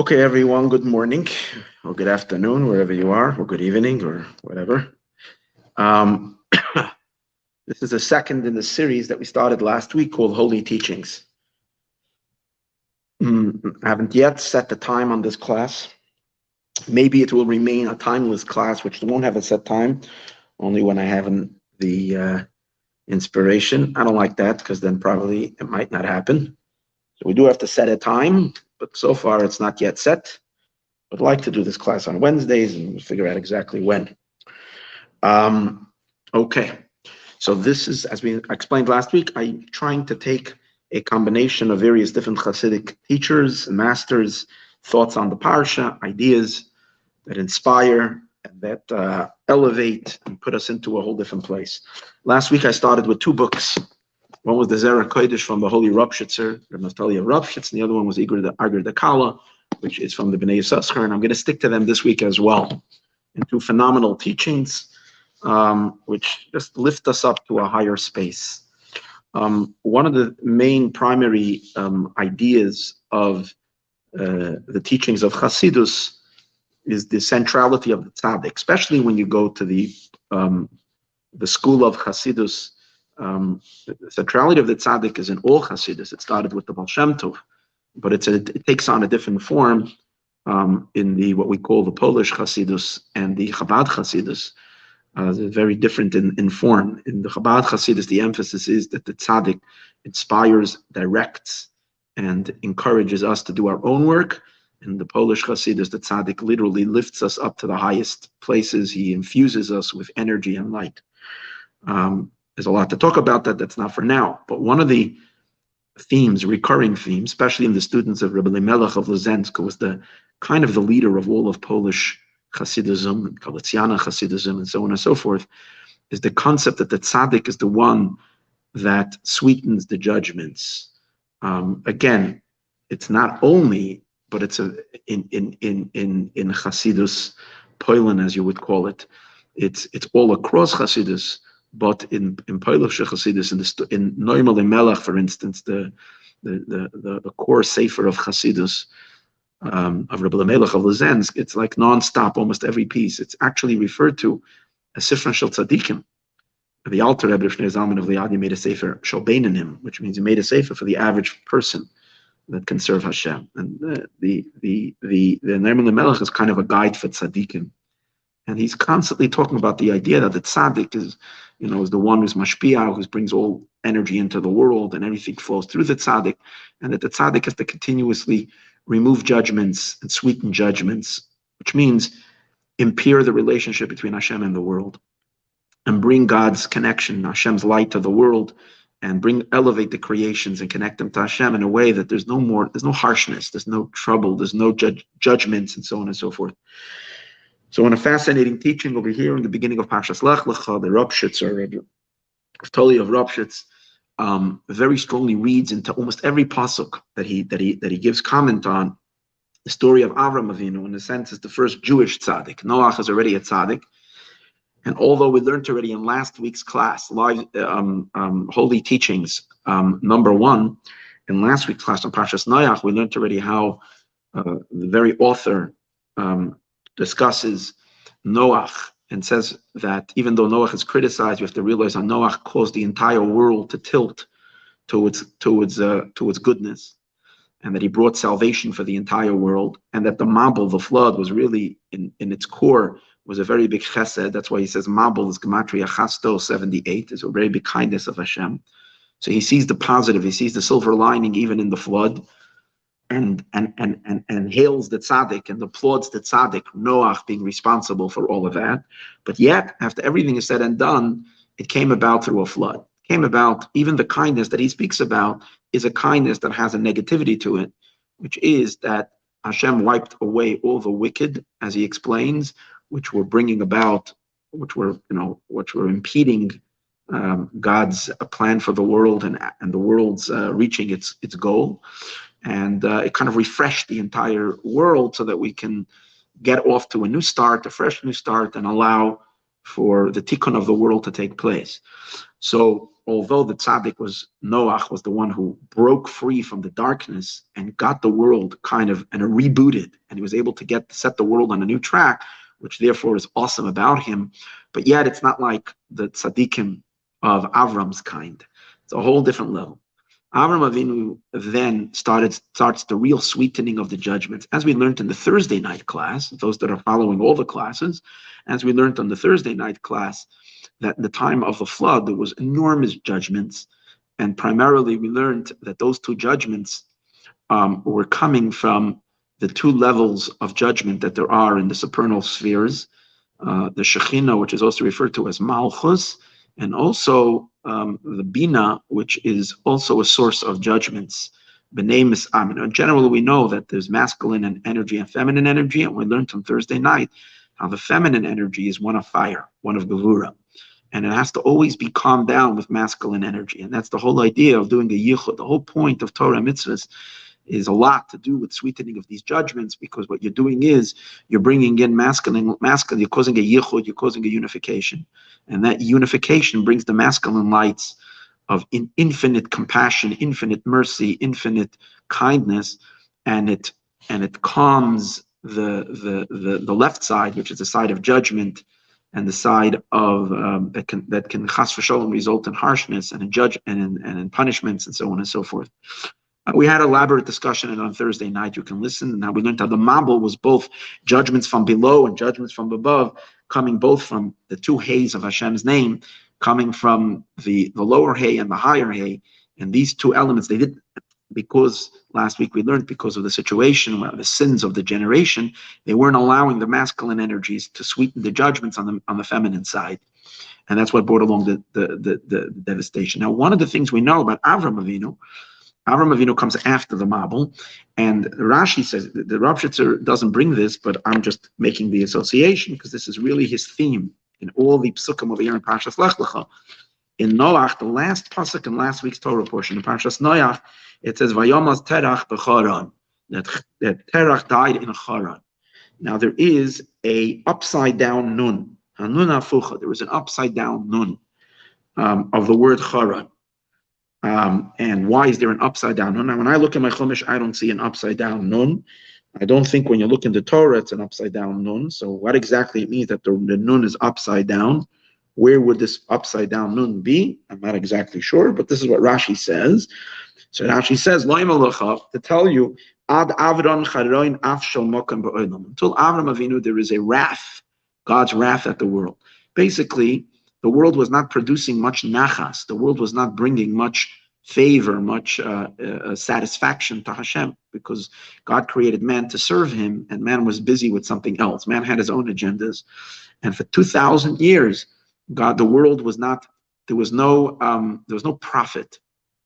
Okay, everyone, good morning or good afternoon, wherever you are, or good evening or whatever. Um, this is the second in the series that we started last week called Holy Teachings. I haven't yet set the time on this class. Maybe it will remain a timeless class, which won't have a set time, only when I have the inspiration. I don't like that because then probably it might not happen. So we do have to set a time, but so far it's not yet set. I'd like to do this class on Wednesdays and figure out exactly when. Okay, so this is, as we explained last week, I'm trying to take a combination of various different Chassidic teachers and masters, thoughts on the Parsha, ideas that inspire and that elevate and put us into a whole different place. Last week I started with two books. One was the Zera Kodesh from the Holy Ropshitzer, the Naftali of Ropshitz, and the other one was Agar the Kala, which is from the Bnei Yissaschar, and I'm going to stick to them this week as well. And two phenomenal teachings, which just lift us up to a higher space. One of the main primary ideas of the teachings of Chassidus is the centrality of the tzaddik, especially when you go to the school of Chassidus. The centrality of the tzaddik is in all Chassidus. It started with the Baal Shem Tov, but it takes on a different form in the what we call the Polish Chassidus and the Chabad Chassidus. They're very different in form. In the Chabad Chassidus, the emphasis is that the tzaddik inspires, directs, and encourages us to do our own work. In the Polish Chassidus, the tzaddik literally lifts us up to the highest places. He infuses us with energy and light. There's a lot to talk about that. That's not for now. But one of the themes, recurring themes, especially in the students of Rebbe Melech of Lezensk, who was the kind of the leader of all of Polish Hasidism and Galiciana Hasidism and so on and so forth, is the concept that the tzaddik is the one that sweetens the judgments. Again, it's not only, but it's in Hasidus, Poland, as you would call it. It's all across Hasidus. But in Polish Chassidus, in Noimel Melech, for instance, the core sefer of Chassidus, of Rebbe Melech of Lezensk, it's like non-stop, almost every piece. It's actually referred to as Sifran Shel Tzadikim. The Alter Rebbe Shnei Zalman of Liadi made a sefer Shel Beinanim, which means he made a sefer for the average person that can serve Hashem. And the Noimel Melech is kind of a guide for tzadikim. And he's constantly talking about the idea that the tzaddik is the one who's mashpia, who brings all energy into the world, and everything flows through the tzaddik, and that the tzaddik has to continuously remove judgments and sweeten judgments, which means impair the relationship between Hashem and the world, and bring God's connection, Hashem's light to the world, and elevate the creations and connect them to Hashem in a way that there's no harshness, there's no trouble, there's no judgments, and so on and so forth. So in a fascinating teaching over here in the beginning of Parshas Lech, Lecha, the Ropshitz, or Naftali of Ropshitz, very strongly reads into almost every pasuk that he gives comment on the story of Avram Avinu. In a sense, is the first Jewish tzaddik. Noach is already a tzaddik, and although we learned already in last week's class, live holy teachings, number 1, in last week's class on Parshas Noach, we learned already how the very author discusses Noach and says that even though Noach is criticized, we have to realize that Noach caused the entire world to tilt towards goodness, and that he brought salvation for the entire world, and that the Mabul, the flood, was really in its core was a very big chesed. That's why he says Mabul is gematria chasto 78. It's a very big kindness of Hashem. So he sees the positive, he sees the silver lining even in the flood. And hails the tzaddik and applauds the tzaddik, Noach being responsible for all of that. But yet, after everything is said and done, it came about through a flood. It came about, even the kindness that he speaks about is a kindness that has a negativity to it, which is that Hashem wiped away all the wicked, as he explains, which were impeding God's plan for the world and the world's reaching its goal. And it kind of refreshed the entire world so that we can get off to a fresh new start, and allow for the tikkun of the world to take place. So although the tzaddik Noach was the one who broke free from the darkness and got the world kind of and rebooted, and he was able to set the world on a new track, which therefore is awesome about him. But yet it's not like the tzaddikim of Avram's kind. It's a whole different level. Avram Avinu then starts the real sweetening of the judgments, as we learned in the Thursday night class. Those that are following all the classes, as we learned on the Thursday night class, that in the time of the flood there was enormous judgments, and primarily we learned that those two judgments were coming from the two levels of judgment that there are in the supernal spheres, the Shekhinah, which is also referred to as Malchus, and also the Bina, which is also a source of judgments. B'nei Amin. In general, we know that there's masculine energy and feminine energy, and we learned on Thursday night how the feminine energy is one of fire, one of Gevura, and it has to always be calmed down with masculine energy, and that's the whole idea of doing the yichud. The whole point of Torah mitzvahs is a lot to do with sweetening of these judgments, because what you're doing is you're bringing in masculine, you're causing a yichud, you're causing a unification, and that unification brings the masculine lights of infinite compassion, infinite mercy, infinite kindness, and it calms the left side, which is the side of judgment, and the side of that can chas v'sholom result in harshness and in punishments and so on and so forth. We had elaborate discussion and on Thursday night. You can listen. Now we learned how the Mabul was both judgments from below and judgments from above, coming both from the two hays of Hashem's name, coming from the lower hay and the higher hay. And these two elements, they did, because last week we learned, because of the situation, where the sins of the generation, they weren't allowing the masculine energies to sweeten the judgments on the feminine side. And that's what brought along the devastation. Now, one of the things we know about Avram Avinu comes after the Mabul, and Rashi says, the Rav Shitzer doesn't bring this, but I'm just making the association because this is really his theme in all the psukim over here in Parshas Lech Lecha. In Noach, the last pasuk in last week's Torah portion, in Parshas Noach, it says, Vayomaz Terach b'Charan, that Terach died in Charan. Now there is a upside down nun, Hanun Afucha, there is an upside down nun of the word Charan. And why is there an upside down nun? Now, when I look at my Chumash, I don't see an upside down nun. I don't think when you look in the Torah, it's an upside down nun. So what exactly it means that the nun is upside down? Where would this upside down nun be? I'm not exactly sure, but this is what Rashi says. So Rashi says, to tell you, Ad Avron Charoin Afshal Mokam Ba'olam. Until Avram Avinu, there is a wrath, God's wrath at the world. Basically, the world was not producing much nachas. The world was not bringing much favor, much satisfaction to Hashem, because God created man to serve him, and man was busy with something else. Man had his own agendas. And for 2,000 years, the world was not, there was no profit.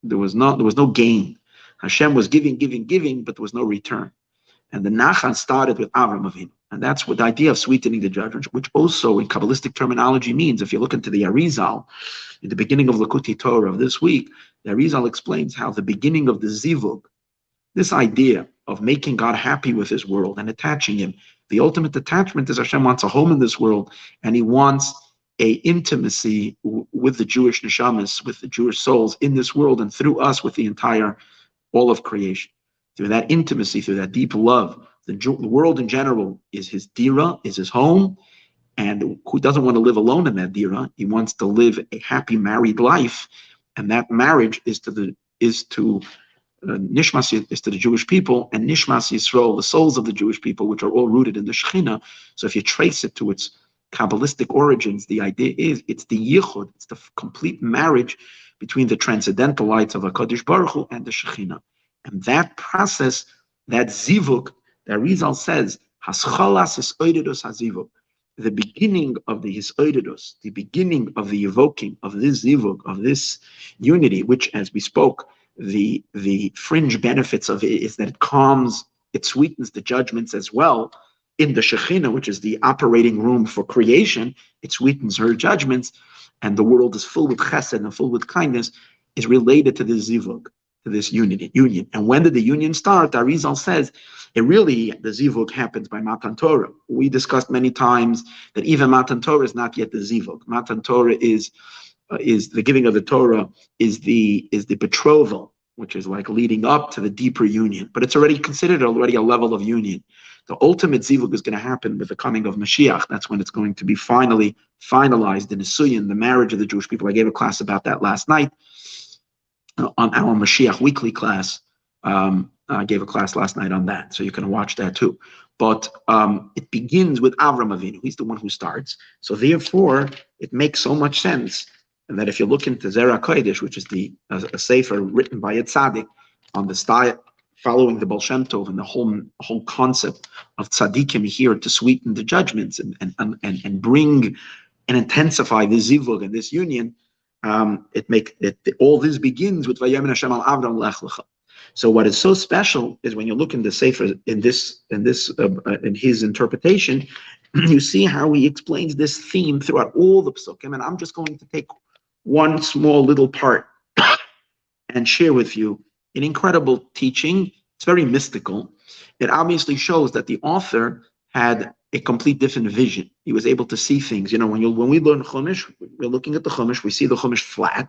There was no gain. Hashem was giving, but there was no return. And the nachas started with Avram Avinu. And that's what the idea of sweetening the judgment, which also in Kabbalistic terminology means, if you look into the Arizal, in the beginning of Lakuti Torah of this week, the Arizal explains how the beginning of the Zivug, this idea of making God happy with his world and attaching him, the ultimate attachment is Hashem wants a home in this world, and he wants a intimacy with the Jewish neshamas, with the Jewish souls in this world, and through us with the entire, all of creation. Through that intimacy, through that deep love, the world in general is his dira, is his home, and who doesn't want to live alone in that dira? He wants to live a happy married life, and that marriage is to Nishmas is to the Jewish people, and Nishmas Yisrael, the souls of the Jewish people, which are all rooted in the Shekhinah. So if you trace it to its Kabbalistic origins, the idea is it's the yichud, it's the complete marriage between the transcendental lights of HaKadosh Baruch Hu and the Shekhinah. And that process, that zivuk, the Arizal says, Haschalas is oidedus hazivuk. The beginning of the hisoidedus, the beginning of the evoking of this zivuk, of this unity, which, as we spoke, the fringe benefits of it is that it calms, it sweetens the judgments as well. In the Shekhinah, which is the operating room for creation, it sweetens her judgments, and the world is full with chesed and full with kindness, is related to this zivug, to this union. And when did the union start? Arizal says, the zivug happens by Matan Torah. We discussed many times that even Matan Torah is not yet the zivug. Matan Torah is is the giving of the Torah is the betrothal, which is like leading up to the deeper union. But it's already considered a level of union. The ultimate zivug is going to happen with the coming of Mashiach. That's when it's going to be finally finalized in Nisuyin, the marriage of the Jewish people. I gave a class about that last night on our Mashiach weekly class. I gave a class last night on that, so you can watch that too. But it begins with Avram Avinu. He's the one who starts. So therefore, it makes so much sense. And that if you look into Zera Kodesh, which is a sefer written by a tzaddik on the style, following the Baal Shem Tov and the whole concept of tzaddikim here to sweeten the judgments and bring and intensify the zivug and this union, all this begins with Vayemin Hashem al Avram Lech Lecha. So what is so special is when you look in the sefer in his interpretation, you see how he explains this theme throughout all the psukim. And I'm just going to take one small little part and share with you an incredible teaching. It's very mystical. It obviously shows that the author had a complete different vision. He was able to see things. You know, when we learn Chumash, we're looking at the Chumash, we see the Chumash flat.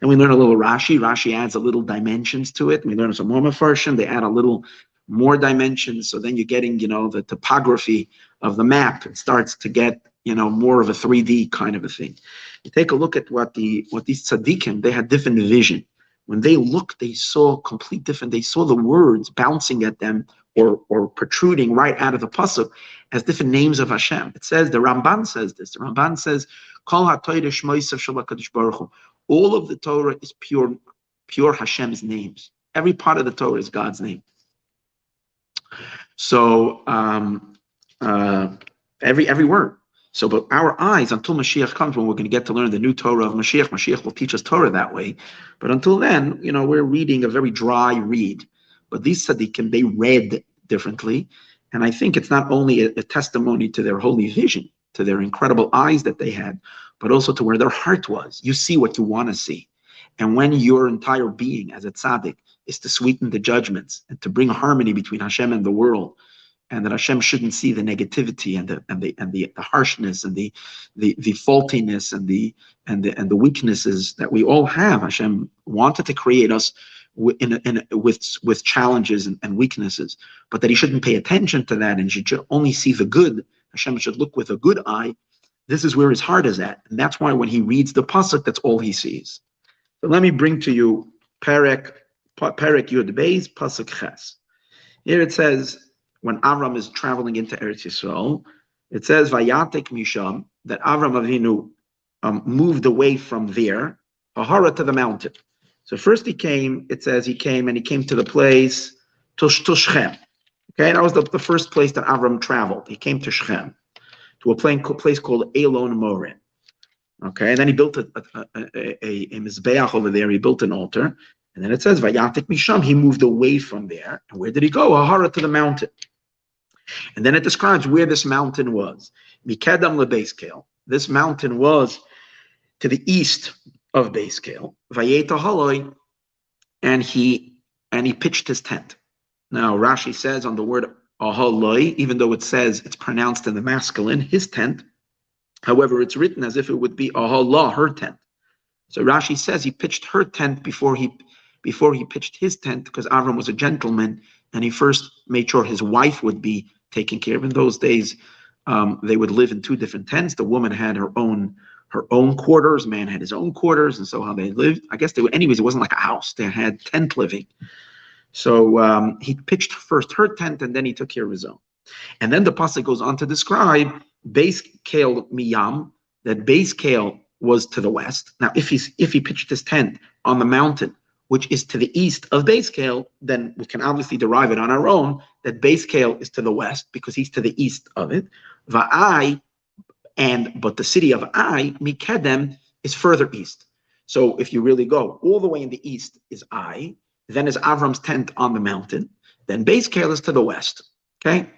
Then we learn a little Rashi. Rashi adds a little dimensions to it. We learn some more Mefarshim. They add a little more dimensions. So then you're getting, the topography of the map. It starts to get, more of a 3D kind of a thing. You take a look at what these tzaddikim, they had different vision. When they looked, they saw complete different. They saw the words bouncing at them or protruding right out of the pasuk as different names of Hashem. It says, the Ramban says this. The Ramban says, Kol HaTorah Shmoisav Shel HaKadosh Baruch Hu. All of the Torah is pure Hashem's names. Every part of the Torah is God's name. So every word. So, but our eyes, until Mashiach comes, when we're going to get to learn the new Torah of Mashiach, Mashiach will teach us Torah that way. But until then, we're reading a very dry read. But these tzaddikim, they read differently. And I think it's not only a testimony to their holy vision, to their incredible eyes that they had, but also to where their heart was. You see what you want to see. And when your entire being as a tzaddik is to sweeten the judgments and to bring harmony between Hashem and the world, and that Hashem shouldn't see the negativity and the harshness and the faultiness and the weaknesses that we all have. Hashem wanted to create us with challenges and weaknesses, but that He shouldn't pay attention to that and should only see the good. Hashem should look with a good eye. This is where His heart is at, and that's why when He reads the pasuk, that's all He sees. So let me bring to you Perek Yud Beis pasuk Ches. Here it says, when Avram is traveling into Eretz Yisrael, it says, Vayatek Misham, that Avram Avinu moved away from there, Ahara to the mountain. So first he came to the place, to Shechem. Okay, that was the first place that Avram traveled. He came to Shechem, to a place called Elon Morin. Okay, and then he built a Mizbeach over there, he built an altar. And then it says, Vayatek Misham, he moved away from there. And where did he go? Ahara to the mountain. And then it describes where this mountain was. Mikedam leBeis Kel. This mountain was to the east of Beis Kel. Vayeta haloi, and he pitched his tent. Now Rashi says on the word ahaloi, even though it says it's pronounced in the masculine, his tent. However, it's written as if it would be ahalah, her tent. So Rashi says he pitched her tent before he pitched his tent, because Avram was a gentleman and he first made sure his wife would be taken care of. In those days, they would live in two different tents. The woman had her own quarters, man had his own quarters, and so how they lived. I guess anyways, it wasn't like a house. They had tent living. So he pitched first her tent and then he took care of his own. And then the pasuk goes on to describe Beis Kel Miyam, that Beis Kel was to the west. Now, if he pitched his tent on the mountain, which is to the east of Beis Kel, then we can obviously derive it on our own that Beis Kel is to the west because he's to the east of it. But the city of Ai, Mikedem, is further east. So if you really go all the way in the east is Ai, then is Avram's tent on the mountain, then Beis Kel is to the west. Okay,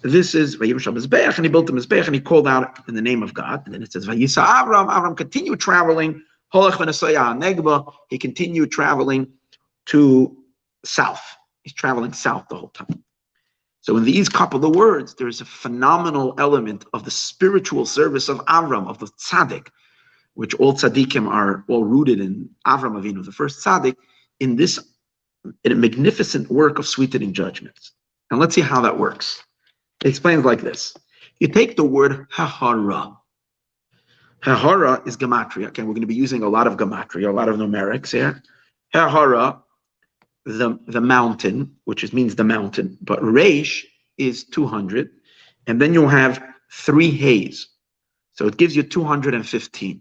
this is Vayimshal Mizbeach, and he built the Mizbeach and he called out in the name of God. And then it says Vayisa Avram. Avram continued traveling. He continued traveling to south. He's traveling south the whole time. So in these couple of words, there's a phenomenal element of the spiritual service of Avram, of the tzaddik, which all tzaddikim are all rooted in Avram Avinu, the first tzaddik, in a magnificent work of sweetening judgments. And let's see how that works. It explains like this. You take the word hahara. Hahara is gematria. Okay, we're going to be using a lot of gematria, a lot of numerics here. Hahara, the mountain, which means the mountain, but Reish is 200, and then you'll have 3 hays. So it gives you 215.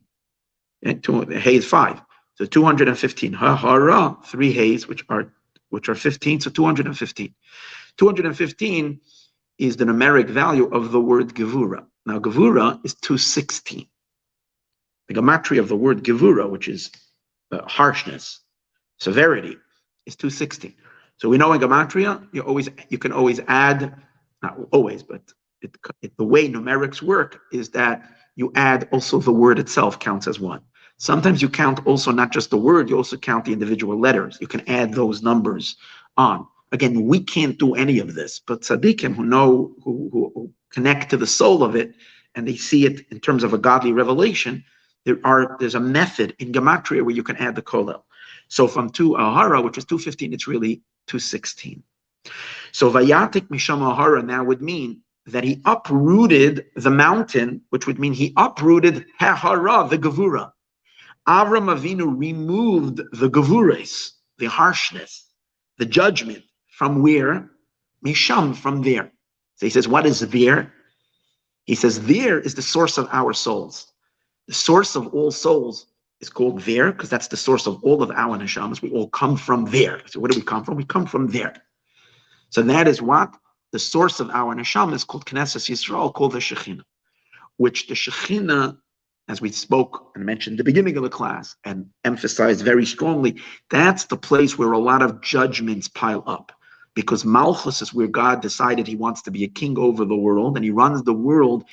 And hay is 5. So 215. Hahara, 3 hays, which are 15, so 215. 215 is the numeric value of the word gevura. Now gevura is 216. The gematria of the word gevura, which is harshness, severity, is 216. So we know in gematria, you can always add, not always, but the way numerics work is that you add also the word itself counts as 1. Sometimes you count also not just the word, you also count the individual letters. You can add those numbers on. Again, we can't do any of this, but tzaddikim who connect to the soul of it, and they see it in terms of a godly revelation, there's a method in gematria where you can add the kollel. So from 2 ahara, which is 215, it's really 216. So vayatik misham ahara now would mean that he uprooted the mountain, which would mean he uprooted hahara, the gevura. Avram Avinu removed the gevures, the harshness, the judgment, from where? Misham, from there. So he says, what is there? He says, there is the source of our souls. The source of all souls is called there, because that's the source of all of our neshamas. We all come from there. So where do we come from? We come from there. So that is what? The source of our neshama is called Knesset Yisrael, called the Shekhinah, which the Shekhinah, as we spoke and mentioned at the beginning of the class and emphasized very strongly, that's the place where a lot of judgments pile up. Because Malchus is where God decided he wants to be a king over the world, and he runs the world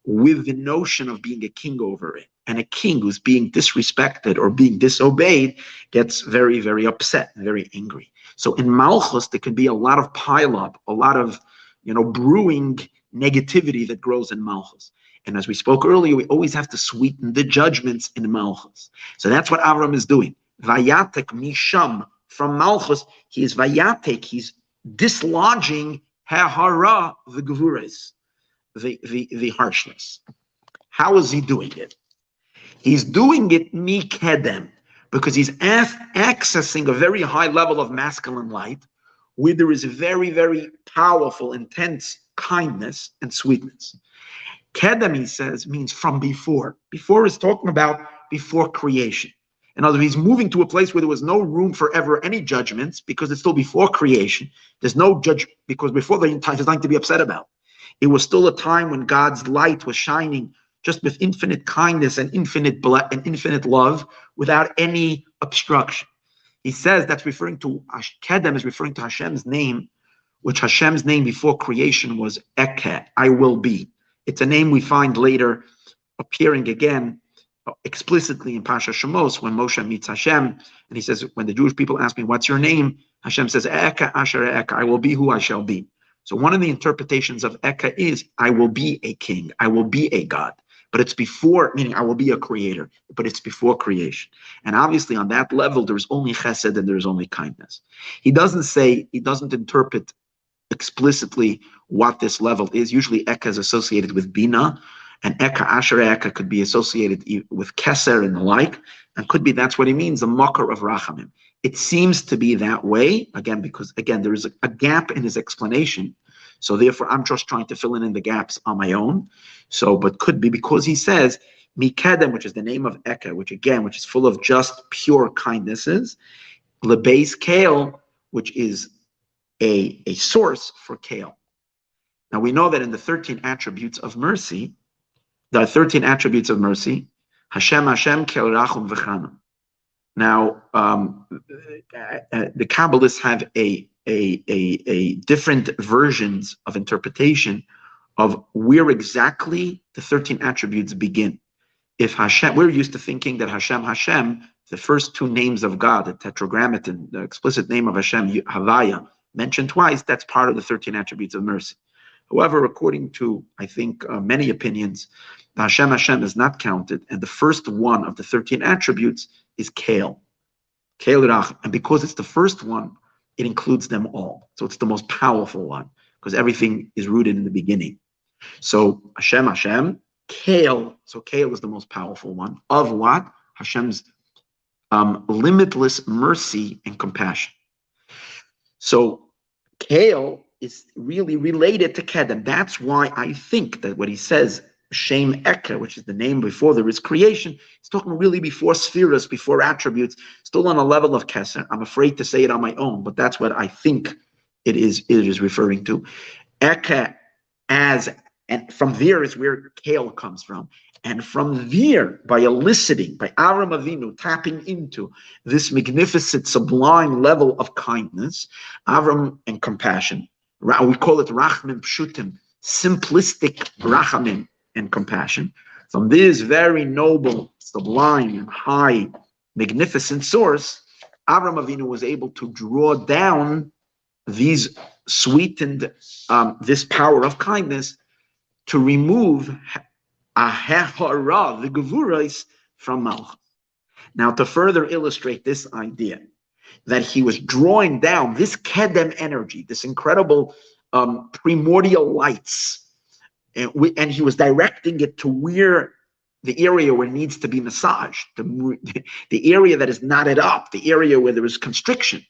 with the notion of being a king over it. And a king who's being disrespected or being disobeyed gets very, very upset and very angry. So in Malchus, there can be a lot of pile up, a lot of brewing negativity that grows in Malchus. And as we spoke earlier, we always have to sweeten the judgments in Malchus. So that's what Avram is doing. Vayatek misham, from Malchus, he is vayatek, he's dislodging hahara, the gevures, the harshness. How is he doing it? He's doing it mikedem, because he's accessing a very high level of masculine light, where there is very, very powerful, intense kindness and sweetness. Kedem, he says, means from before. Before is talking about before creation. In other words, he's moving to a place where there was no room for ever any judgments, because it's still before creation. There's no judge, because before there's nothing to be upset about. It was still a time when God's light was shining just with infinite kindness and infinite love, without any obstruction. He says that's referring to, Kedem is referring to Hashem's name, which Hashem's name before creation was Eke, I will be. It's a name we find later appearing again explicitly in Parsha Shemos when Moshe meets Hashem, and he says, when the Jewish people ask me, what's your name? Hashem says, Eke Asher Eke, I will be who I shall be. So one of the interpretations of Eke is, I will be a king, I will be a God. But it's before, meaning I will be a creator, but it's before creation. And obviously on that level, there's only chesed and there's only kindness. He doesn't interpret explicitly what this level is. Usually Eka is associated with Bina, and Eka, Asher Eka could be associated with Keser and the like, and could be that's what he means, the Makar of Rachamim. It seems to be that way, because there is a gap in his explanation. So therefore, I'm just trying to fill in the gaps on my own. So, but could be because he says, Mikedem, which is the name of Eka, which is full of just pure kindnesses, Lebeis Kale, which is a source for Kale. Now we know that in the 13 attributes of mercy, Hashem, Kel Rachum V'Chanun. Now, the Kabbalists have a different versions of interpretation of where exactly the 13 attributes begin. If Hashem, we're used to thinking that Hashem, the first 2 names of God, the tetragrammaton, the explicit name of Hashem, Havaya, mentioned twice, that's part of the 13 attributes of mercy. However, according to, I think, many opinions, The Hashem is not counted, and the first one of the 13 attributes is Kale. Kale Rach. And because it's the first one, it includes them all. So it's the most powerful one, because everything is rooted in the beginning. So Hashem, Kale. So Kale is the most powerful one. Of what? Hashem's limitless mercy and compassion. So Kale is really related to Kedem. That's why I think that what he says, Shem Eke, which is the name before there is creation, he's talking really before spheres, before attributes, still on a level of Keser. I'm afraid to say it on my own, but that's what I think it is referring to. Eke, and from there is where Kale comes from. And from there, by eliciting, by Avraham Avinu tapping into this magnificent, sublime level of kindness, Avram and compassion, we call it Rachmim Pshutim, simplistic Rachamim and compassion. From this very noble, sublime, and high, magnificent source, Avraham Avinu was able to draw down these sweetened, this power of kindness to remove the gevurais from Malchus. Now, to further illustrate this idea, that he was drawing down this Kedem energy, this incredible primordial lights, and he was directing it to where the area where it needs to be massaged, the area that is knotted up, the area where there is constriction.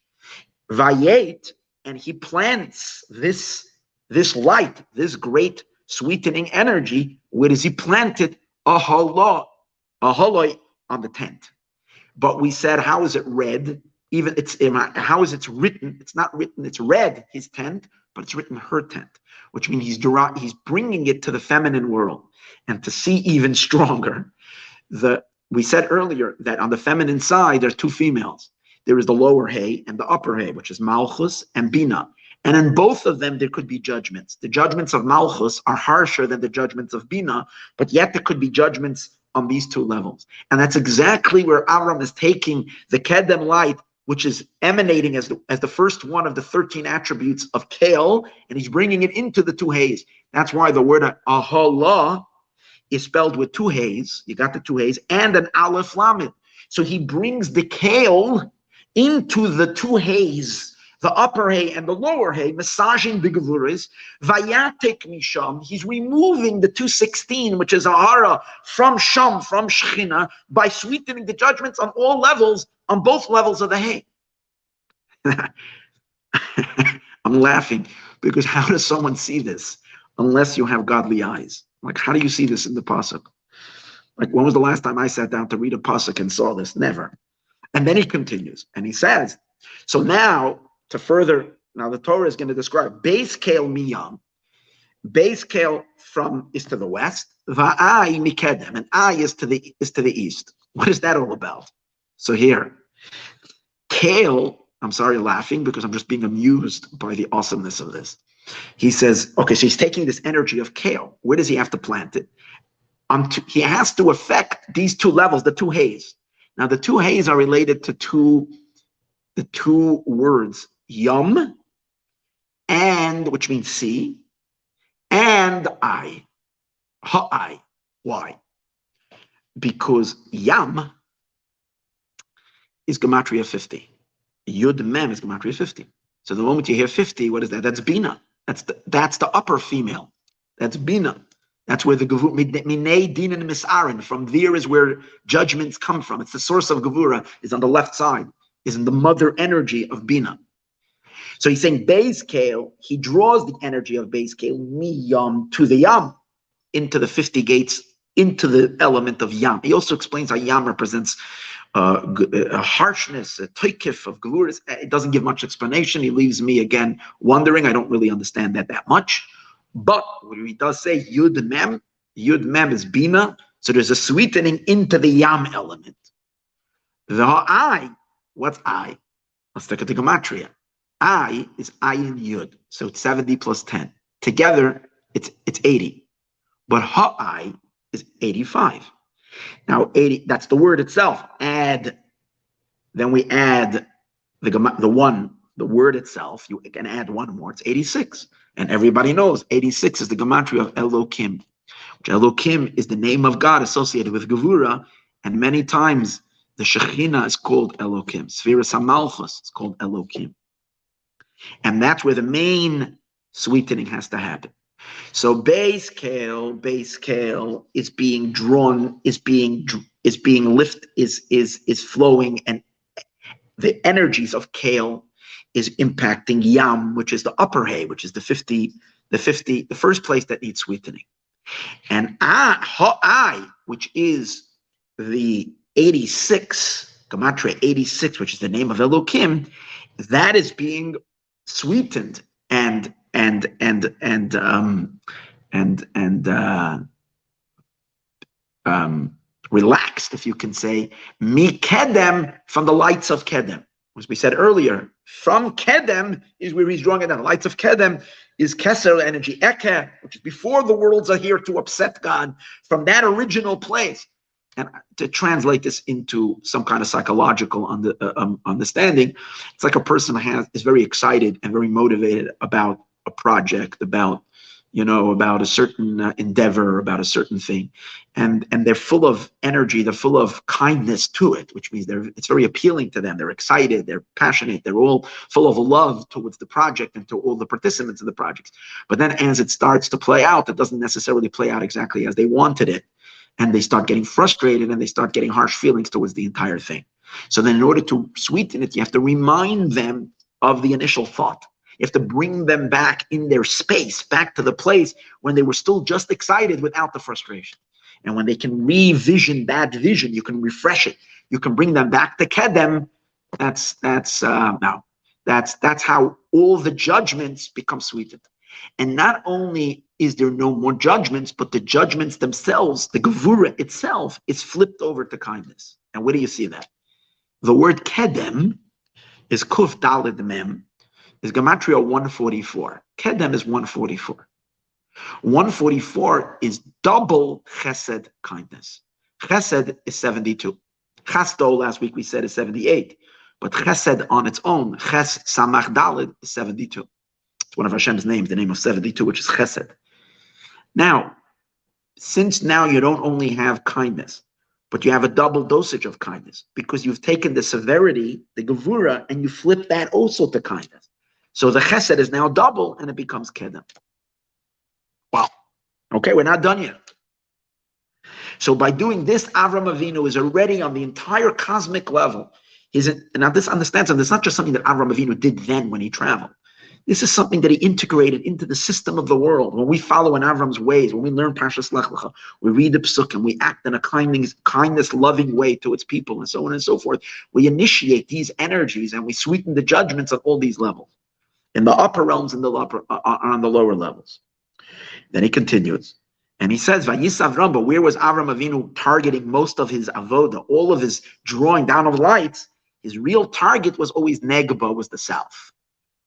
Vayet, and he plants this light, this great sweetening energy. Where does he plant it? A haloi on the tent. But we said, how is it red? Even how is it written? It's not written. It's red, his tent, but it's written her tent, which means he's bringing it to the feminine world. And to see even stronger, we said earlier that on the feminine side there's two females. There is the lower hay and the upper hay, which is Malchus and Bina. And in both of them, there could be judgments. The judgments of Malchus are harsher than the judgments of Bina, but yet there could be judgments on these two levels. And that's exactly where Avram is taking the Kedem light, which is emanating as the first one of the 13 attributes of Kale, and he's bringing it into the two hays. That's why the word Ahala is spelled with two hays. You got the two hays and an Aleph Lamed. So he brings the Kale into the two hays, the upper hay and the lower hay, massaging the gevuris. Vayatek misham, he's removing the 216, which is ahara, from sham, from shechina, by sweetening the judgments on all levels, on both levels of the hay. I'm laughing because how does someone see this unless you have godly eyes? Like, how do you see this in the pasuk? Like, when was the last time I sat down to read a pasuk and saw this? Never. And then he continues and he says, so now the Torah is going to describe base kale miyam. Base kale is to the west, va'ai mikedem, and I is to the east. What is that all about? So here, kale, I'm sorry laughing because I'm just being amused by the awesomeness of this. He says, okay, so he's taking this energy of kale. Where does he have to plant it? He has to affect these two levels, the two hays. Now, the two hays are related to the two words, yum, and, which means sea, and I. Ha'ai. Why? Because yam is gematria 50. Yud mem is gematria 50. So the moment you hear 50, what is that? That's bina. That's the upper female. That's bina. That's where the gevura, minei dinan misarin, from there is where judgments come from. It's the source of gevura, is on the left side, is in the mother energy of bina. So he's saying Beis Kale, he draws the energy of Beis Kale, mi yam, to the yam, into the 50 gates, into the element of yam. He also explains how yam represents a harshness, a toikif of gevuras. It doesn't give much explanation. He leaves me again wondering. I don't really understand that much. But what he does say, Yud Mem is Bina, so there's a sweetening into the Yam element. The I, what's I? Let's look at the gematria. I is Ayin Yud, so it's 70 plus 10. Together, it's 80. But Ha-I is 85. Now, 80, that's the word itself. Then we add the word itself. You can add one more, it's 86. And everybody knows 86 is the gematria of Elokim, Elokim is the name of God associated with Gevura, and many times the Shekhinah is called Elokim. Sfiras HaMalchus is called Elokim. And that's where the main sweetening has to happen. So base scale is being drawn, is being lifted, is flowing, and the energies of kale is impacting yam, which is the upper hay, which is the first place that needs sweetening. And I, which is the 86, Gematria 86, which is the name of Elokim, that is being sweetened and relaxed, if you can say, mi kedem, from the lights of kedem. As we said earlier, from kedem is where he's drawing it down. The lights of kedem is keser energy, eke, which is before the worlds are here to upset God, from that original place. And to translate this into some kind of psychological understanding, it's like a person is very excited and very motivated about a project, about a certain endeavor, about a certain thing, and they're full of energy, they're full of kindness to it, which means it's very appealing to them. They're excited, they're passionate, they're all full of love towards the project and to all the participants in the projects. But then as it starts to play out, it doesn't necessarily play out exactly as they wanted it. And they start getting frustrated and they start getting harsh feelings towards the entire thing. So then in order to sweeten it, you have to remind them of the initial thought. You have to bring them back in their space, back to the place when they were still just excited without the frustration. And when they can revision that vision, you can refresh it. You can bring them back to Kedem. That's how all the judgments become sweetened. And not only is there no more judgments, but the judgments themselves, the Gevura itself, is flipped over to kindness. And where do you see that? The word Kedem is Kuf Daled Mem, is Gematria 144. Kedem is 144. 144 is double Chesed kindness. Chesed is 72. Chasto, last week we said, is 78. But Chesed on its own, Ches Samach Daled, is 72. It's one of Hashem's names, the name of 72, which is Chesed. Now, since now you don't only have kindness, but you have a double dosage of kindness, because you've taken the severity, the Gevura, and you flip that also to kindness. So the Chesed is now double, and it becomes Kedem. Wow. Okay, we're not done yet. So by doing this, Avram Avinu is already on the entire cosmic level. Now this understands, and it's not just something that Avram Avinu did then when he traveled. This is something that he integrated into the system of the world. When we follow in Avram's ways, when we learn Parsha Lecha, we read the Psukim, we act in a kindness, loving way to its people, and so on and so forth. We initiate these energies and we sweeten the judgments at all these levels, in the upper realms and on the lower levels. Then he continues, and he says, "Vayis Avram," but where was Avram Avinu targeting most of his avoda, all of his drawing down of lights? His real target was always Negba, was the south.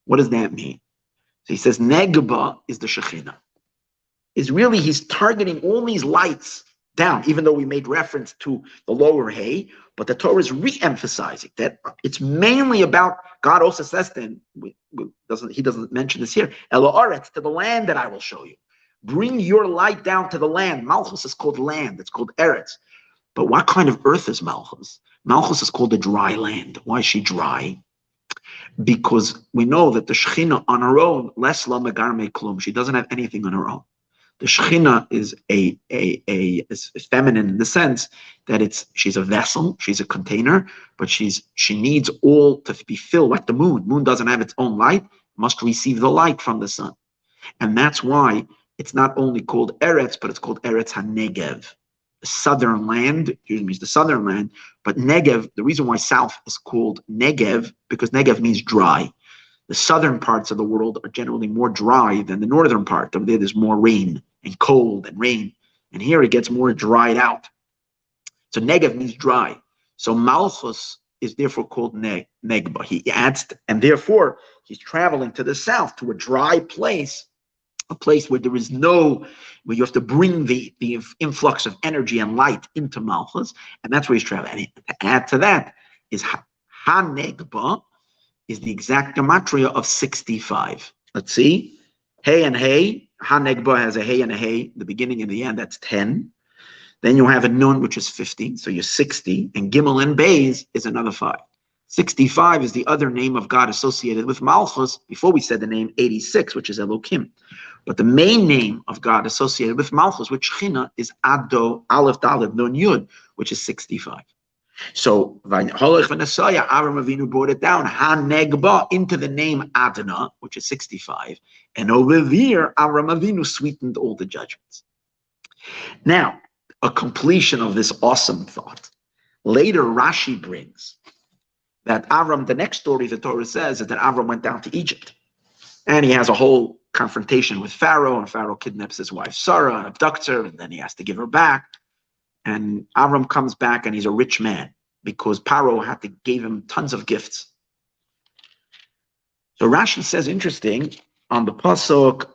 What does that mean? So he says Negba is the Shekhinah. He's targeting all these lights down, even though we made reference to the lower hay, but the Torah is re-emphasizing that it's mainly about, God also says then, he doesn't mention this here, Elo Aretz, to the land that I will show you. Bring your light down to the land. Malchus is called land, it's called Eretz. But what kind of earth is Malchus? Malchus is called a dry land. Why is she dry? Because we know that the Shekhinah on her own, les la megar me klum, she doesn't have anything on her own. The Shekhinah is is feminine in the sense that she's a vessel, she's a container, but she needs all to be filled, like the moon. Moon doesn't have its own light, must receive the light from the sun. And that's why it's not only called Eretz, but it's called Eretz HaNegev. The southern land, usually means the southern land, but Negev, the reason why south is called Negev, because Negev means dry. The southern parts of the world are generally more dry than the northern part. Over there, there's more rain and cold and rain. And here it gets more dried out. So Negev means dry. So Malchus is therefore called Negba. He adds, and therefore he's traveling to the south, to a dry place, a place where where you have to bring the influx of energy and light into Malchus, and that's where he's traveling. And to add to that is Ha-Negba is the exact gematria of 65. Let's see. Hey and hey. Ha-negba has a hey and a hey, the beginning and the end, that's 10. Then you have a nun, which is 50, so you're 60. And Gimel and Beis is another 5. 65 is the other name of God associated with Malchus. Before we said the name 86, which is Elokim. But the main name of God associated with Malchus, which Shechina, is Ado, Aleph, Dalet, Nun, Yud, which is 65. So Avram Avinu brought it down, Ha-negba, into the name Adonai, which is 65. And over there, Avram Avinu sweetened all the judgments. Now, a completion of this awesome thought. Later, Rashi brings that Avram, the next story the Torah says is that Avram went down to Egypt. And he has a whole confrontation with Pharaoh, and Pharaoh kidnaps his wife Sarah and abducts her, and then he has to give her back. And Avram comes back, and he's a rich man because Pharaoh gave him tons of gifts. So Rashi says, interesting, on the pasuk,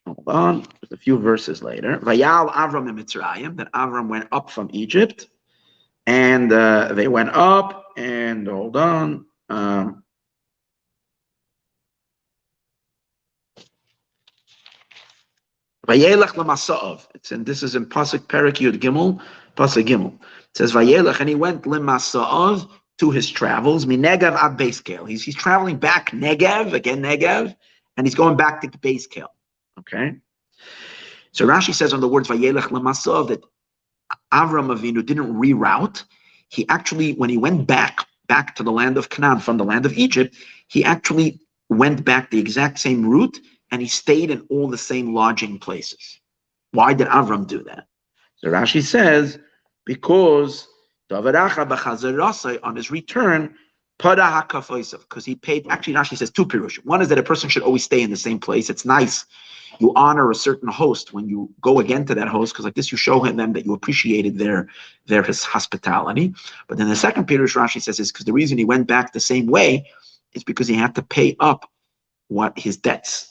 hold on, there's a few verses later. Vayal Avram Mitzrayim, that Avram went up from Egypt, and they went up, and hold on. Vayelech l'masa'av. This is in pasuk Perek Yud Gimel, pasuk Gimel. It says Vayelech, and he went l'masa'av, to his travels, minegav ad Beis Kel. He's traveling back Negev, again Negev, and he's going back to Beis Kel. Okay? So Rashi says on the words Vayelech l'masa'av that Avram Avinu didn't reroute. He actually, when he went back to the land of Canaan from the land of Egypt, he actually went back the exact same route, and he stayed in all the same lodging places. Why did Avram do that? So Rashi says, because on his return, because he paid, actually Rashi says two pirush. One is that a person should always stay in the same place. It's nice. You honor a certain host when you go again to that host, because like this you show them that you appreciated their hospitality. But then the second pirush Rashi says is because the reason he went back the same way is because he had to pay up his debts.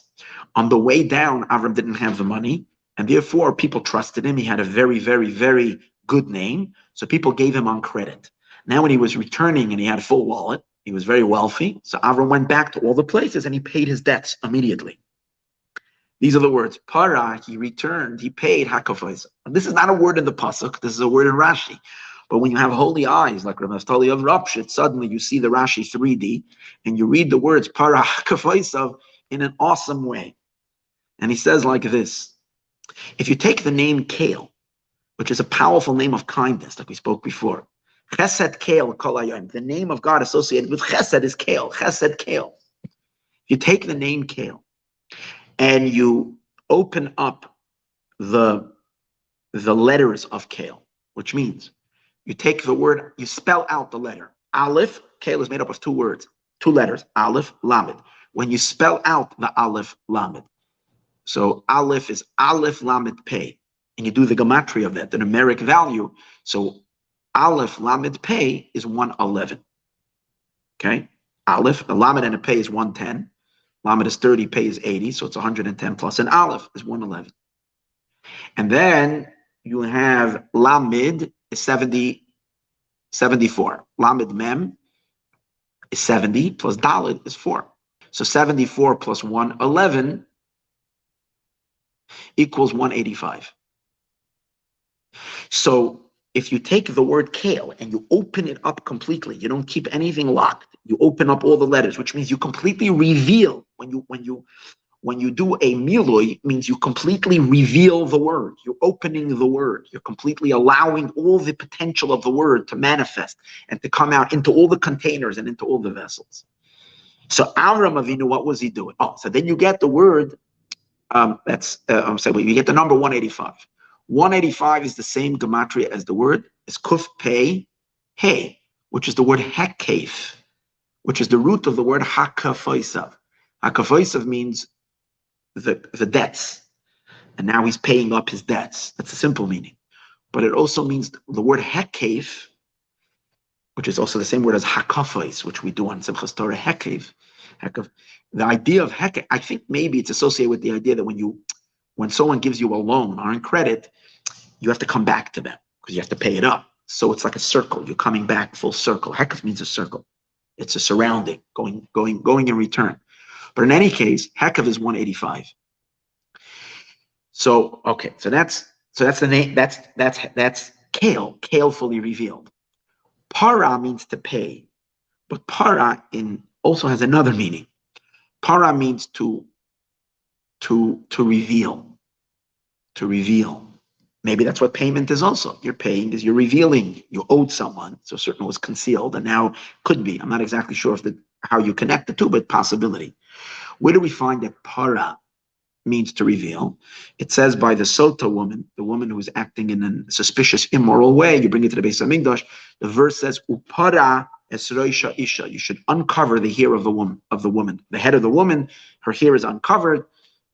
On the way down, Avram didn't have the money, and therefore people trusted him. He had a very, very, very good name, so people gave him on credit. Now when he was returning and he had a full wallet, he was very wealthy, so Avram went back to all the places and he paid his debts immediately. These are the words. Para, he returned, he paid hakafos. This is not a word in the pasuk, this is a word in Rashi. But when you have holy eyes, like Rav Naftali of Rapshit, suddenly you see the Rashi 3D, and you read the words para hakafos in an awesome way. And he says like this: if you take the name Kale, which is a powerful name of kindness, like we spoke before, Chesed Kale Kol Hayom, the name of God associated with Chesed is Kale, Chesed Kale. If you take the name Kale and you open up the letters of Kale, which means you take the word, you spell out the letter. Aleph, Kale is made up of two words, two letters, Aleph, Lamed. When you spell out the Aleph, Lamed, so Aleph is Aleph Lamed Pei, and you do the gematria of that, the numeric value. So Aleph Lamed Pei is 111. Okay, Aleph, a Lamed and a Pei is 110. Lamed is 30, Pei is 80, so it's 110 plus an Aleph is 111. And then you have Lamed is 74. Lamed Mem is 70 plus Dalet is 4. So 74 plus 111 equals 185. So if you take the word Kale and you open it up completely, you don't keep anything locked. You open up all the letters, which means you completely reveal. When you do a milui, it means you completely reveal the word. You're opening the word. You're completely allowing all the potential of the word to manifest and to come out into all the containers and into all the vessels. So Avram Avinu, what was he doing? Oh, so then you get the word. You get the number 185. 185 is the same gematria as the word, is kuf pei hey, which is the word hekef, which is the root of the word hakafoisav. Hakafoisav means the debts, and now he's paying up his debts. That's a simple meaning. But it also means the word hekef, which is also the same word as hakafos, which we do on Simchas Torah, hekef. The idea of hekef, I think maybe it's associated with the idea that when someone gives you a loan or in credit, you have to come back to them because you have to pay it up. So it's like a circle. You're coming back full circle. Hekef means a circle. It's a surrounding, going in return. But in any case, Hekav is 185. So okay, so that's the name. That's kale fully revealed. Para means to pay, but para also has another meaning. Para means to reveal, to reveal. Maybe that's what payment is also. You're paying is you're revealing. You owed someone, so certain was concealed, and now could be. I'm not exactly sure how you connect the two, but possibility. Where do we find that para means to reveal? It says by the Sota woman, the woman who is acting in a suspicious, immoral way. You bring it to the Beis Hamikdash. The verse says, "Upara esroisha isha." You should uncover the hair of the woman. The head of the woman, her hair is uncovered.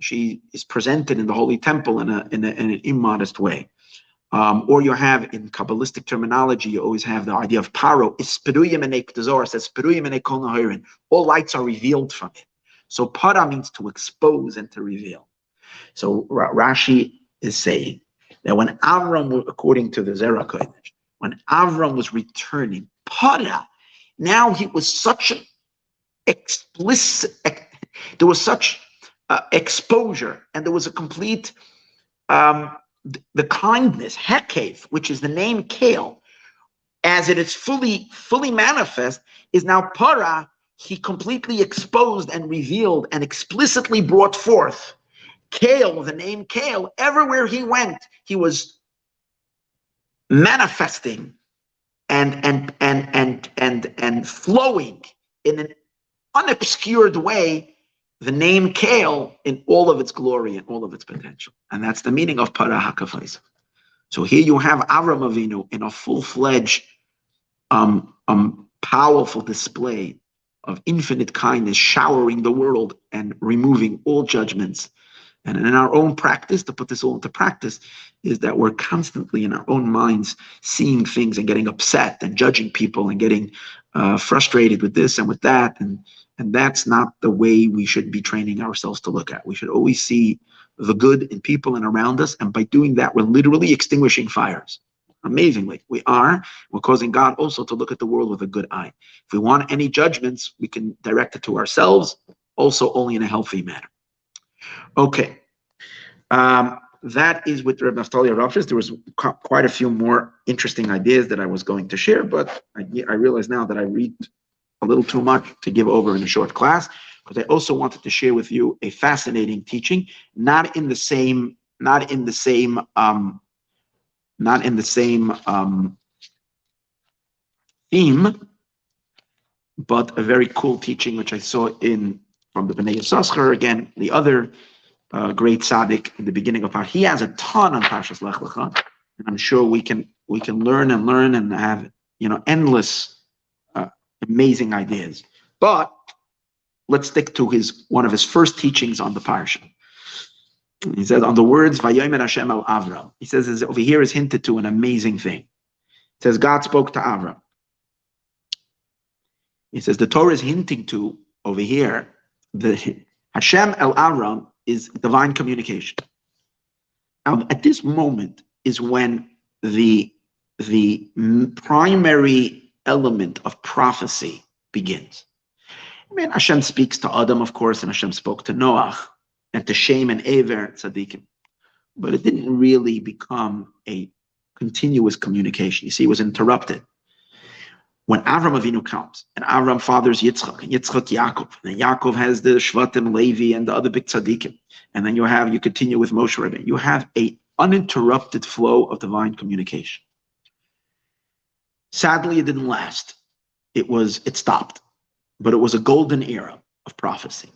She is presented in the holy temple in an immodest way. Or you have in Kabbalistic terminology, you always have the idea of paro. The Zohar says, all lights are revealed from it. So para means to expose and to reveal. So Rashi is saying that when Avram, according to the Zerah Kodesh, when Avram was returning, para, now he was such an explicit, there was such exposure, and there was a complete, the kindness, hekev, which is the name kale, as it is fully manifest, is now para. He completely exposed and revealed and explicitly brought forth kale, the name kale. Everywhere he went, he was manifesting and flowing in an unobscured way the name kale in all of its glory and all of its potential. And that's the meaning of para hakafais. So here you have Avram Avinu in a full-fledged, powerful display of infinite kindness, showering the world and removing all judgments. And in our own practice, to put this all into practice, is that we're constantly in our own minds seeing things and getting upset and judging people and getting frustrated with this and with that. And that's not the way we should be training ourselves to look at. We should always see the good in people and around us. And by doing that, we're literally extinguishing fires. Amazingly, we're causing God also to look at the world with a good eye. If we want any judgments, we can direct it to ourselves, also only in a healthy manner. Okay, that is with Reb Naftali Ravshis. There was quite a few more interesting ideas that I was going to share, but I realize now that I read a little too much to give over in a short class, because I also wanted to share with you a fascinating teaching, not in the same theme, but a very cool teaching which I saw from the Bnei Yissaschar, again, the other great tzaddik in the beginning of Parsha. He has a ton on Parshas Lech Lecha, and I'm sure we can learn and have endless amazing ideas. But let's stick to one of his first teachings on the Parsha. He says on the words Vayomer Hashem el Avram. He says over here is hinted to an amazing thing. It says God spoke to Avram. He says the Torah is hinting to over here the Hashem el Avram is divine communication. Now, at this moment is when the primary element of prophecy begins. I mean, Hashem speaks to Adam, of course, and Hashem spoke to Noach and to Shem and Ever tzaddikim, but it didn't really become a continuous communication. You see, it was interrupted. When Avram Avinu comes, and Avram fathers Yitzchak, and Yitzchak Yaakov, and then Yaakov has the Shvatim, Levi, and the other big tzaddikim, and then you continue with Moshe Rabbeinu. You have a uninterrupted flow of divine communication. Sadly, it didn't last. It stopped, but it was a golden era of prophecy,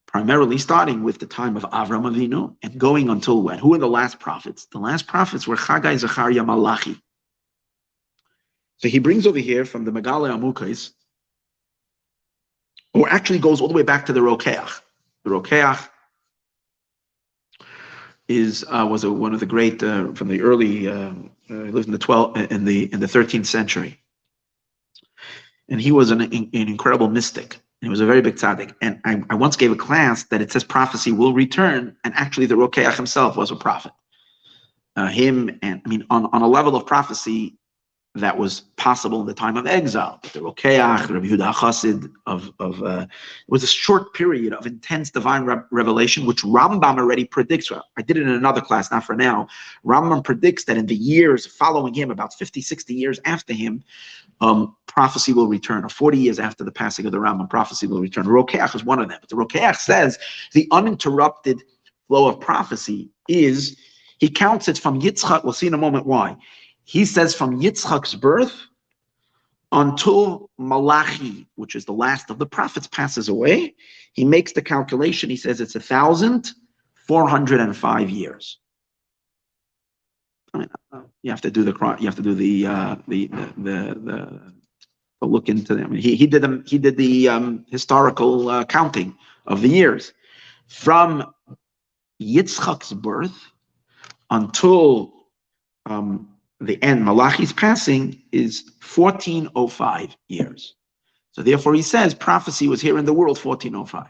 primarily starting with the time of Avram Avinu and going until when? Who are the last prophets? The last prophets were Chagai, Zechariah, Malachi. So he brings over here from the Megale Amukais, or actually goes all the way back to the Rokeach. The Rokeach was one of the great from the early. Lived in the 13th century, and he was an incredible mystic. He was a very big tzaddik. And I once gave a class that it says prophecy will return, and actually the Rokeach himself was a prophet. On a level of prophecy, that was possible in the time of exile. But the Rokeach, Rabbi Yehuda Chassid, it was a short period of intense divine revelation, which Rambam already predicts. Well, I did it in another class, not for now. Rambam predicts that in the years following him, about 50, 60 years after him, prophecy will return, or 40 years after the passing of the Rambam, prophecy will return. Rokeach is one of them. But the Rokeach says the uninterrupted flow of prophecy is, he counts it from Yitzchak. We'll see in a moment why. He says from Yitzchak's birth until Malachi, which is the last of the prophets, passes away. He makes the calculation. He says it's 1,405 years. I mean, you have to do the look into them. He did the historical counting of the years from Yitzchak's birth until the end, Malachi's passing, is 1405 years. So therefore he says prophecy was here in the world 1405.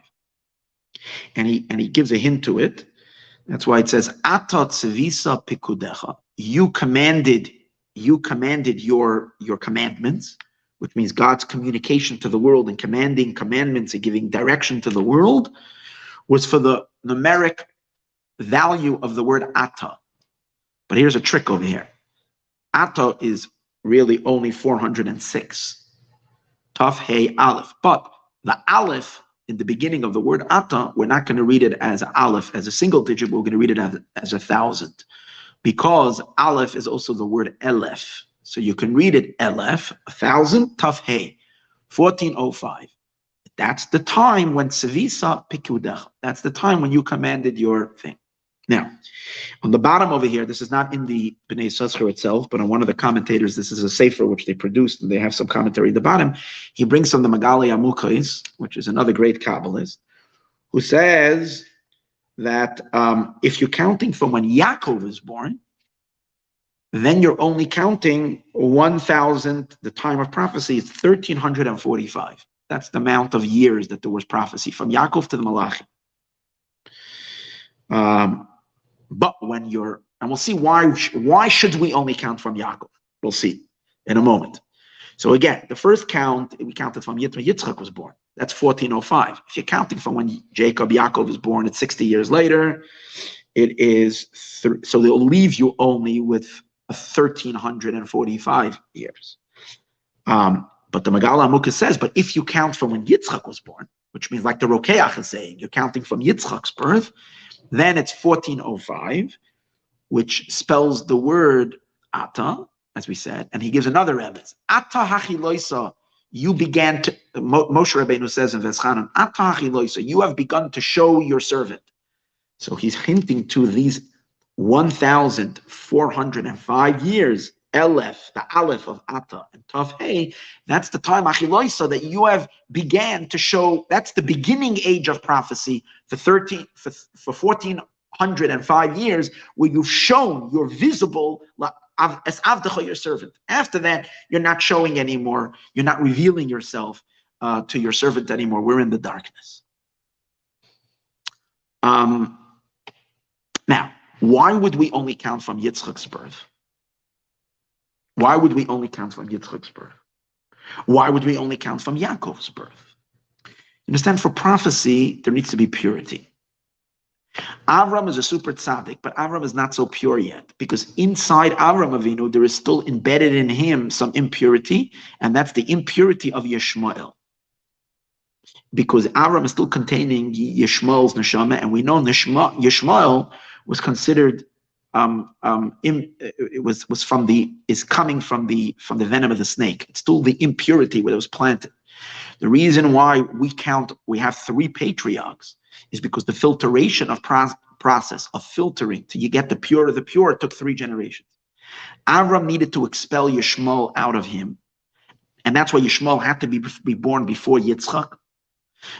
And he gives a hint to it. That's why it says, Ata tzivisa pikudecha. You commanded your commandments, which means God's communication to the world and commanding commandments and giving direction to the world, was for the numeric value of the word Ata. But here's a trick over here. Ata is really only 406. Taf Hey Aleph. But the Aleph in the beginning of the word Ata, we're not going to read it as Aleph, as a single digit, we're going to read it as 1,000. Because Aleph is also the word Elef. So you can read it Elef, 1,000, Taf Hey, 1405. That's the time when Sevisa Pikudech. That's the time when you commanded your thing. Now, on the bottom over here, this is not in the Bnei Yissaschar itself, but on one of the commentators, this is a sefer which they produced, and they have some commentary at the bottom. He brings from the Magali Amukais, which is another great Kabbalist, who says that if you're counting from when Yaakov is born, then you're only counting 1,000, the time of prophecy is 1,345. That's the amount of years that there was prophecy, from Yaakov to the Malachi. But when you're, and we'll see why should we only count from Yaakov? We'll see in a moment. So again, the first count, we counted from Yitzchak was born. That's 1405. If you're counting from when Yaakov was born, it's 60 years later. It is, so they'll leave you only with 1,345 years. But the Megala Amukah says, but if you count from when Yitzchak was born, which means like the Rokeach is saying, you're counting from Yitzchak's birth, then it's 1405, which spells the word Ata, as we said, and he gives another evidence. Ata hachiloisa, you began to, Moshe Rabbeinu says in Veschanan, Ata hachiloisa, you have begun to show your servant. So he's hinting to these 1,405 years, Elef, the Aleph of Ata and Tav Hey, that's the time, Achiloisa, that you have began to show, that's the beginning age of prophecy for 1,405 years, where you've shown, you're visible as Avdecha, your servant. After that, you're not showing anymore, you're not revealing yourself to your servant anymore. We're in the darkness. Now, why would we only count from Yitzchak's birth? Why would we only count from Yitzchak's birth? Why would we only count from Yaakov's birth? You understand, for prophecy, there needs to be purity. Avram is a super tzaddik, but Avram is not so pure yet, because inside Avram Avinu, there is still embedded in him some impurity, and that's the impurity of Yishmael. Because Avram is still containing Yishmael's neshama, and we know Yishmael was considered is coming from the venom of the snake. It's still the impurity where it was planted. The reason why we have 3 patriarchs is because the filtration of process of filtering till you get the pure of the pure took 3 generations. Avram needed to expel Yishmael out of him, and that's why Yishmael had to be born before Yitzchak.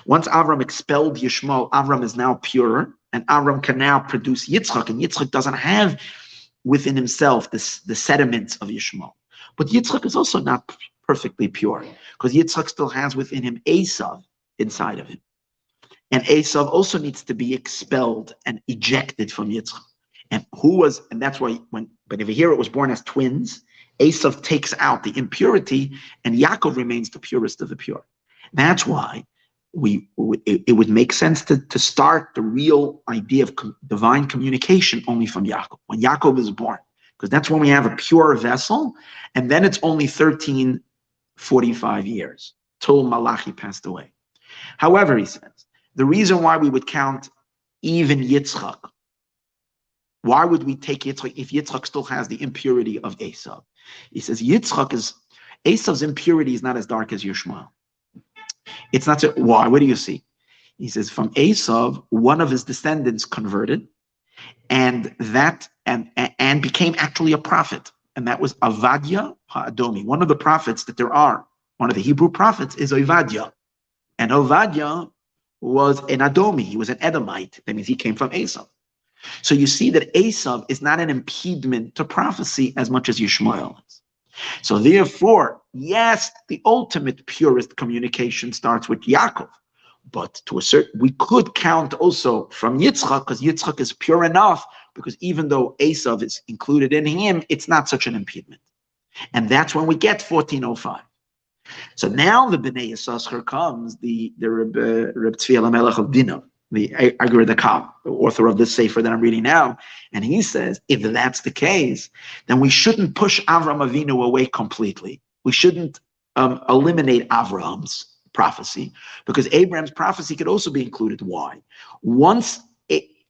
Once Avram expelled Yishmael, Avram is now pure, and Avram can now produce Yitzchak, and Yitzchak doesn't have within himself the sediments of Yishmael. But Yitzchak is also not perfectly pure, because Yitzchak still has within him Esav inside of him. And Esav also needs to be expelled and ejected from Yitzchak. And that's why but over here it was born as twins, Esav takes out the impurity, and Yaakov remains the purest of the pure. That's why it would make sense to start the real idea of divine communication only from Yaakov, when Yaakov is born, because that's when we have a pure vessel, and then it's only 1345 years till Malachi passed away. However, he says, the reason why we would count even Yitzchak, why would we take Yitzchak if Yitzchak still has the impurity of Esav? He says Esav's impurity is not as dark as Yishmael. It's not so, why? What do you see? He says from Esav, one of his descendants converted, and became actually a prophet, and that was Avadia Ha'adomi. One of the prophets that there are, one of the Hebrew prophets is Ovadia, and Ovadia was an Adomi. He was an Edomite. That means he came from Esav. So you see that Esav is not an impediment to prophecy as much as Yishmael is. So therefore, yes, the ultimate purest communication starts with Yaakov, but we could count also from Yitzchak, because Yitzchak is pure enough, because even though Esav is included in him, it's not such an impediment. And that's when we get 1405. So now the Bnei Yissaschar comes, the Reb Tzvi Elimelech of Dinah, the Agur Dakal, the author of this sefer that I'm reading now, and he says, if that's the case, then we shouldn't push Avram Avinu away completely. We shouldn't eliminate Avram's prophecy, because Abraham's prophecy could also be included. Why? Once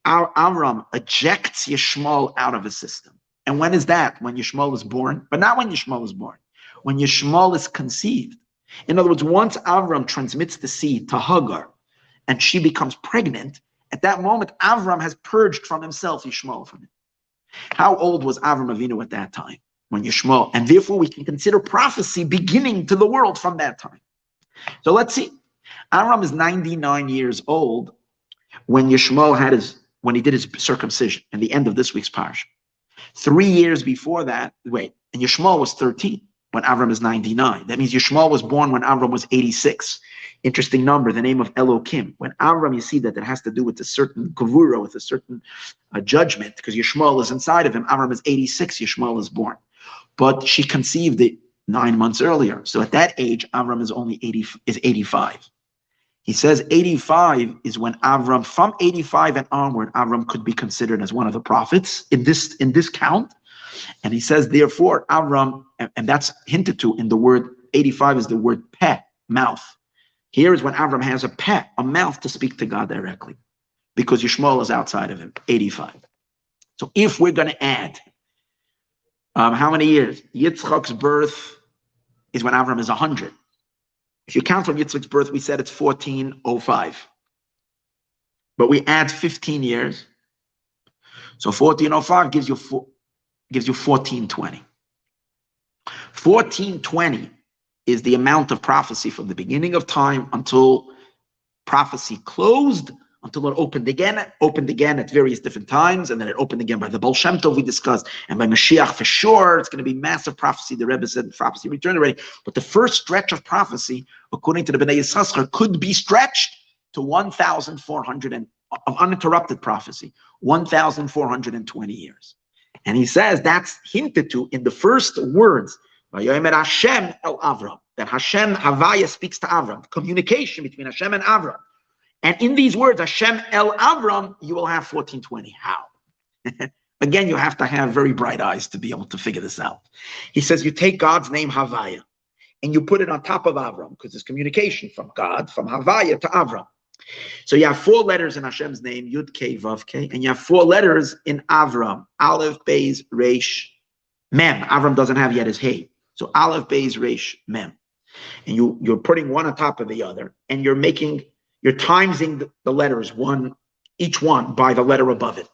Avram ejects Yishmael out of his system, and when is that? When Yishmael is born, but not when Yishmael is born, when Yishmael is conceived. In other words, once Avram transmits the seed to Hagar, and she becomes pregnant, at that moment, Avram has purged from himself Yishmael from him. How old was Avram Avinu at that time? When Yishmael, and therefore we can consider prophecy beginning to the world from that time. So let's see. Avram is 99 years old when Yishmael when he did his circumcision, and the end of this week's Parsha. 3 years before that, and Yishmael was 13 when Avram is 99. That means Yishmael was born when Avram was 86. Interesting number, the name of Elohim. When Avram, you see that it has to do with a certain gevura, with a certain judgment, because Yishmael is inside of him. Avram is 86, Yishmael is born. But she conceived it 9 months earlier. So at that age, Avram is only 85. He says 85 is when Avram, from 85 and onward, Avram could be considered as one of the prophets in this count. And he says, therefore, Avram, and that's hinted to in the word 85 is the word peh, mouth. Here is when Avram has a peh, a mouth to speak to God directly, because Yishmael is outside of him, 85. So if we're going to add, how many years? Yitzchak's birth is when Avram is 100. If you count from Yitzchak's birth, we said it's 1405. But we add 15 years. So 1405 gives you 1420. 1420 is the amount of prophecy from the beginning of time until prophecy closed, until it opened again at various different times, and then it opened again by the Baal Shem Tov we discussed, and by Mashiach for sure. It's going to be massive prophecy. The Rebbe said prophecy returned already. But the first stretch of prophecy, according to the Bnei Yissaschar, could be stretched to 1,400 of uninterrupted prophecy, 1,420 years. And he says that's hinted to in the first words, Vayomer Hashem el Avram, that Hashem Havaya speaks to Avram, communication between Hashem and Avram. And in these words, Hashem el Avram, you will have 1420. How? Again, you have to have very bright eyes to be able to figure this out. He says you take God's name Havaya and you put it on top of Avram, because there's communication from God, from Havaya to Avram. So you have 4 letters in Hashem's name, Yud Kei Vav Kei, and you have 4 letters in Avram, Aleph, Beis, Reish, Mem. Avram doesn't have yet his Hey. So Aleph, Beis, Reish, Mem. And you're putting one on top of the other, and you're timesing the letters, each one by the letter above it.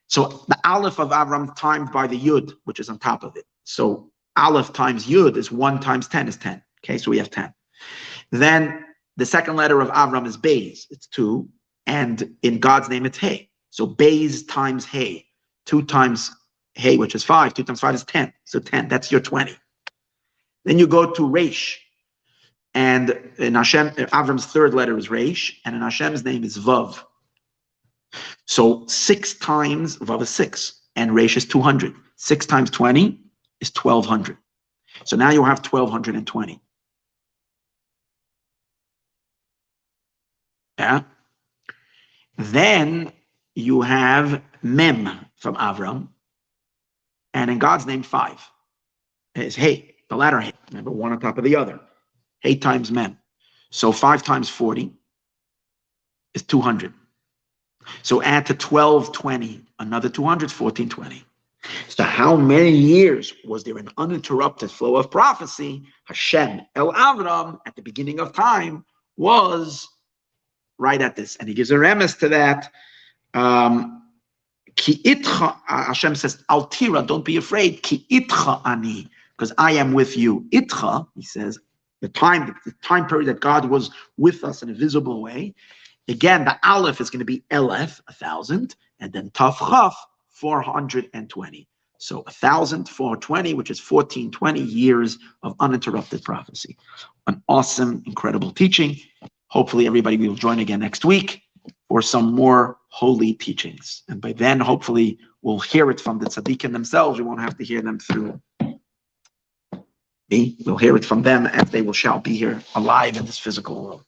So the Aleph of Avram times by the Yud, which is on top of it. So Aleph times Yud is 1 times 10 is 10. Okay, so we have 10. Then the second letter of Avram is Beis, it's 2, and in God's name it's Hey. So Beis times Hey, 2 times Hey, which is 5, 2 times 5 is 10, so 10, that's your 20. Then you go to Reish, and in Hashem, Avram's third letter is Reish, and in Hashem's name is Vav. So 6 times, Vav is 6, and Reish is 200. 6 times 20 is 1,200. So now you have 1,220. Yeah. Then you have Mem from Avram, and in God's name 5. It's Hey, the latter Hey. Remember, one on top of the other. Hey times Mem. So 5 times 40 is 200. So add to 1,220 another 200, 1,420. So how many years was there an uninterrupted flow of prophecy? Hashem El Avram at the beginning of time was right at this. And he gives a remes to that. Ki itcha, Hashem says, Al tira, don't be afraid. Ki itcha ani, because I am with you. Itcha, he says, the time period that God was with us in a visible way. Again, the Aleph is going to be Elef, 1,000, and then Tav Chaf, 420. So 1,420, which is 1,420 years of uninterrupted prophecy. An awesome, incredible teaching. Hopefully everybody will join again next week for some more holy teachings. And by then, hopefully, we'll hear it from the tzaddikim themselves. We won't have to hear them through me. We'll hear it from them, as they shall be here alive in this physical world.